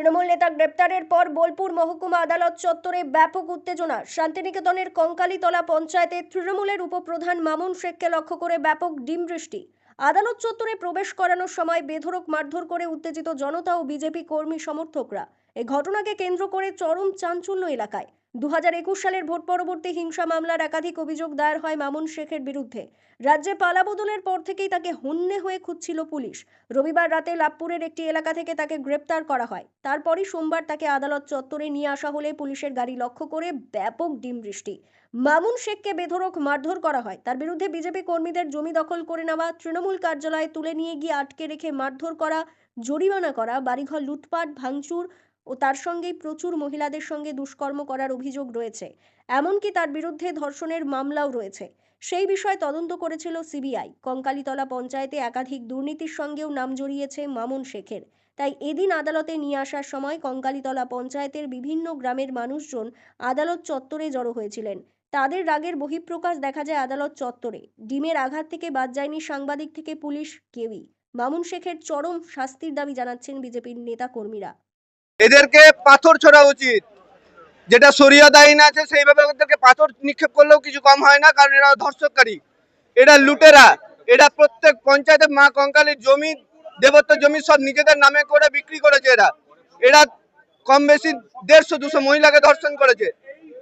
তৃণমূল নেতা গ্রেপ্তারের পর বোলপুর মহকুমা আদালত চত্বরে ব্যাপক উত্তেজনা। শান্তিনিকেতনের কঙ্কালীতলা পঞ্চায়েতে তৃণমূলের উপপ্রধান মামুন শেখকে লক্ষ্য করে ব্যাপক ডিমবৃষ্টি। আদালত চত্বরে প্রবেশ করানোর সময় বেধড়ক মারধর করে উত্তেজিত জনতা ও বিজেপি কর্মী সমর্থকরা। এই ঘটনাকে কেন্দ্র করে চরম চাঞ্চল্য এলাকায়। 2021 সালের ভোট পরবর্তী হিংসা মামলার একাধিক অভিযোগ দায়ের হয় মামুন শেখের বিরুদ্ধে। রাজ্যে পালাবদলের পর থেকেই তাকে হন্যে হয়ে খুঁজছিল পুলিশ। রবিবার রাতে লাভপুরের একটি এলাকা থেকে তাকে গ্রেপ্তার করা হয়। তারপরই সোমবার তাকে আদালত চত্বরে নিয়ে আসা হলে পুলিশের গাড়ি লক্ষ্য করে ব্যাপক ডিমবৃষ্টি। মামুন শেখকে বেধড়ক মারধর করা হয়। তার বিরুদ্ধে বিজেপি কর্মীদের জমি দখল করে নেওয়া, তৃণমূল কার্যালয়ে তুলে নিয়ে গিয়ে আটকে রেখে মারধর করা, জরিমানা করা, বাড়িঘর লুটপাট ভাঙচুর ও তার সঙ্গেই প্রচুর মহিলাদের সঙ্গে দুষ্কর্ম করার অভিযোগ রয়েছে। এমনকি তার বিরুদ্ধে ধর্ষণের মামলাও রয়েছে। সেই বিষয়ে তদন্ত করেছিল সিবিআই। কঙ্কালীতলা পঞ্চায়েতে একাধিক দুর্নীতির সঙ্গেও নাম জড়িয়েছে মামুন শেখের। তাই এদিন আদালতে নিয়ে আসার সময় কঙ্কালীতলা পঞ্চায়েতের বিভিন্ন গ্রামের মানুষজন আদালত চত্বরে জড়ো হয়েছিলেন। তাদের রাগের বহিঃপ্রকাশ দেখা যায় আদালত চত্বরে। ডিমের আঘাত থেকে বাদ যায়নি সাংবাদিক থেকে পুলিশ, কেউই। মামুন শেখের চরম শাস্তির দাবি জানাচ্ছেন বিজেপির নেতা কর্মীরা। এদেরকে পাথর ছোড়া উচিত, যেটা শরিয়ত আইন আছে সেইভাবে ওদেরকে পাথর নিক্ষেপ করলেও কিছু কম হয় না, কারণ এরা ধর্ষককারী, এরা লুটেরা। এরা প্রত্যেক পঞ্চায়েতে মা কঙ্কালীর জমি, দেবত্ব জমি সব নিজেদের নামে করে বিক্রি করেছে। এরা কম বেশি 150-200 মহিলাকে ধর্ষণ করেছে।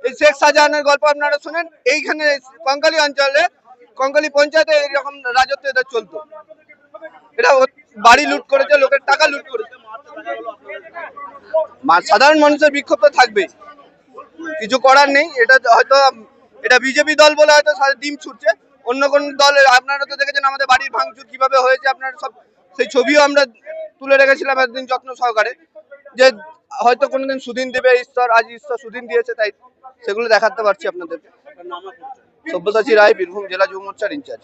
এই শেখ শাহজাহানের গল্প আপনারা শুনেন। এইখানে কঙ্কালী অঞ্চলে, কঙ্কালী পঞ্চায়েতে এইরকম রাজত্ব এদের চলতো। এরা বাড়ি লুট করেছে, লোকের টাকা লুট করেছে। সাধারণ মানুষের বিক্ষোভ তো থাকবে, কিছু করার নেই। এটা হয়তো এটা বিজেপি দল বলে হয়তো ডিম ছুটছে, অন্য কোন দল। আপনারা তো দেখেছেন আমাদের বাড়ির ভাঙচুর কিভাবে হয়েছে, আপনারা সব সেই ছবিও আমরা তুলে রেখেছিলাম একদিন যত্ন সহকারে, যে হয়তো কোনোদিন সুদিন দেবে ঈশ্বর, আজ ঈশ্বর সুদিন দিয়েছে, তাই সেগুলো দেখাতে পারছি আপনাদেরকে। সব্যসাচী রায়, বীরভূম জেলা যুব মোর্চার ইনচার্জ।